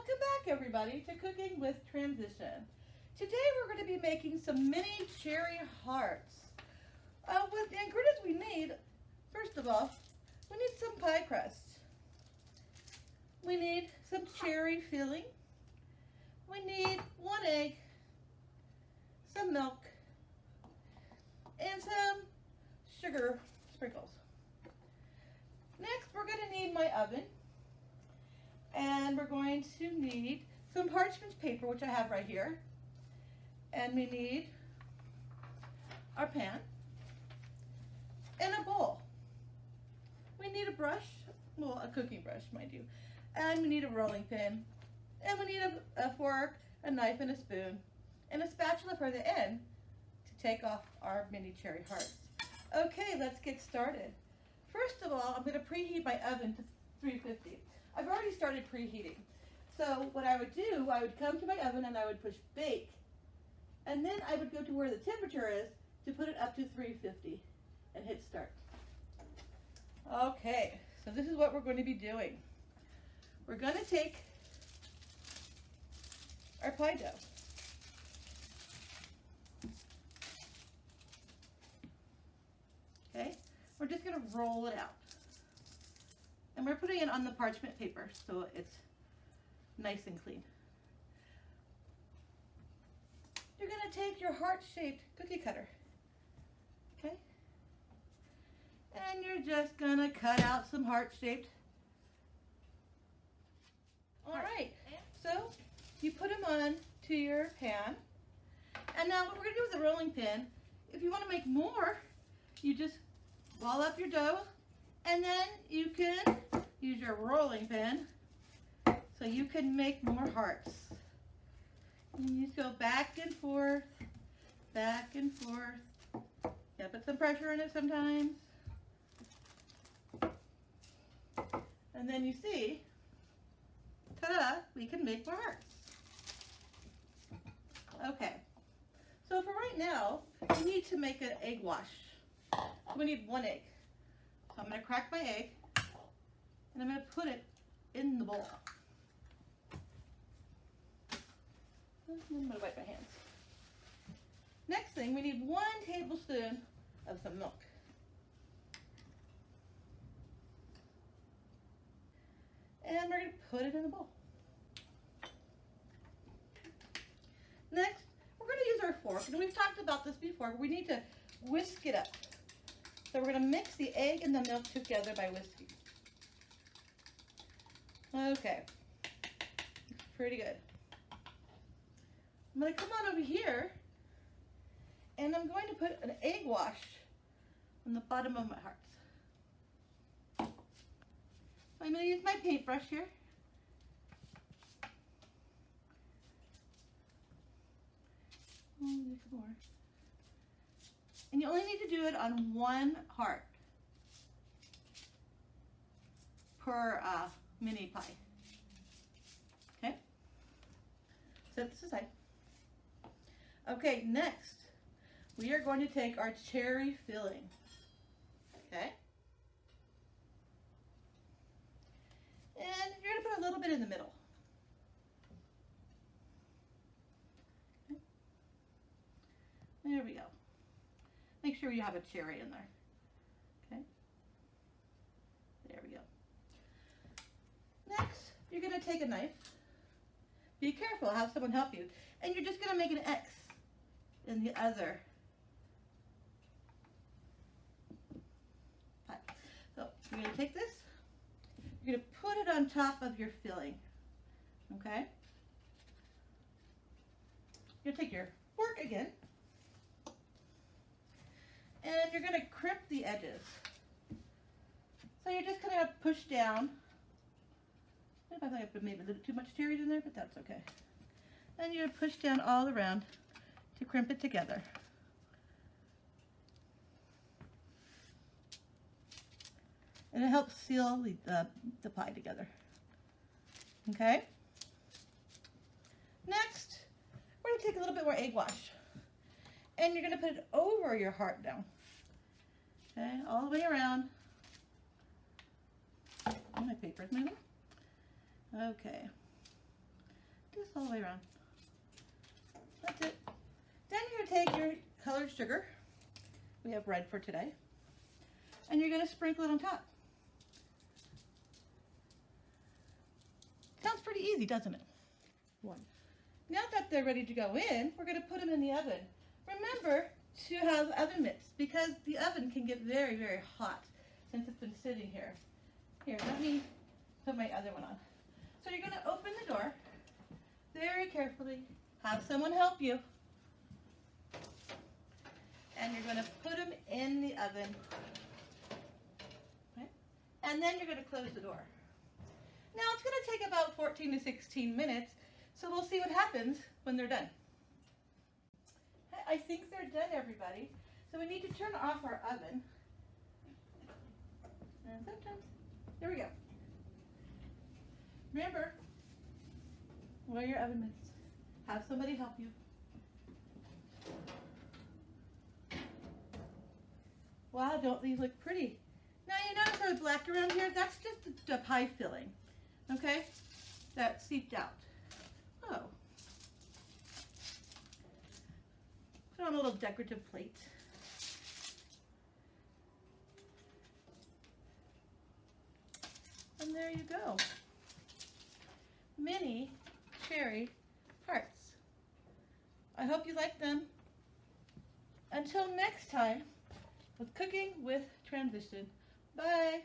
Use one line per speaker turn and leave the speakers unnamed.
Welcome back, everybody, to Cooking with Transition. Today we're going to be making some mini cherry hearts. With the ingredients we need, first of all, we need some pie crust. We need some cherry filling. We need 1 egg, some milk, and some sugar sprinkles. Next, we're going to need my oven. And we're going to need some parchment paper, which I have right here. And we need our pan and a bowl. We need a brush, well, a cooking brush, mind you. And we need a rolling pin. And we need a fork, a knife, and a spoon. And a spatula for the end to take off our mini cherry hearts. Okay, let's get started. First of all, I'm going to preheat my oven to 350. I've already started preheating. So what I would do, I would come to my oven and I would push bake. And then I would go to where the temperature is to put it up to 350 and hit start. Okay, so this is what we're going to be doing. We're going to take our pie dough. Okay, we're just going to roll it out. And we're putting it on the parchment paper so it's nice and clean. You're going to take your heart-shaped cookie cutter, okay? And you're just going to cut out some heart-shaped. All right, so you put them on to your pan. And now what we're going to do with the rolling pin, if you want to make more, you just ball up your dough. And then you can use your rolling pin so you can make more hearts. And you just go back and forth, back and forth. Yeah, put some pressure in it sometimes. And then you see, ta-da, we can make more hearts. Okay, so for right now, we need to make an egg wash. We need 1 egg. So I'm going to crack my egg, and I'm going to put it in the bowl. I'm going to wipe my hands. Next thing, we need 1 tablespoon of some milk. And we're going to put it in the bowl. Next, we're going to use our fork, and we've talked about this before, but we need to whisk it up. So we're going to mix the egg and the milk together by whisking. Okay, pretty good. I'm going to come on over here and I'm going to put an egg wash on the bottom of my hearts. I'm going to use my paintbrush here. Some more. And you only need to do it on 1 heart per mini pie. Okay? Set this aside. Okay, next, we are going to take our cherry filling. Okay? And you're going to put a little bit in the middle. Okay. There we go. Make sure you have a cherry in there. Okay? There we go. Next, you're going to take a knife. Be careful, have someone help you. And you're just going to make an X in the other pie. So you're going to take this. You're going to put it on top of your filling. Okay? You're going to take your fork again. And you're going to crimp the edges. So you're just going to push down. I think I put maybe a little too much cherries in there, but that's okay. And you're going to push down all around to crimp it together. And it helps seal the pie together. Okay? Next, we're going to take a little bit more egg wash. And you're going to put it over your heart now. Okay, all the way around. Oh, my paper's moving. Okay. Just all the way around. That's it. Then you're going to take your colored sugar. We have red for today. And you're going to sprinkle it on top. Sounds pretty easy, doesn't it? One. Now that they're ready to go in, we're going to put them in the oven. Remember to have oven mitts because the oven can get very, very hot since it's been sitting here. Here, let me put my other one on. So you're going to open the door very carefully. Have someone help you. And you're going to put them in the oven. Okay? And then you're going to close the door. Now it's going to take about 14 to 16 minutes, so we'll see what happens when they're done. I think they're done, everybody. So we need to turn off our oven. And sometimes, there we go. Remember, wear your oven mitts. Have somebody help you. Wow, don't these look pretty? Now you notice how it's black around here? That's just the pie filling, okay? That seeped out. Oh. Put on a little decorative plate. And there you go. Mini cherry hearts. I hope you like them. Until next time, with Cooking with Transition. Bye.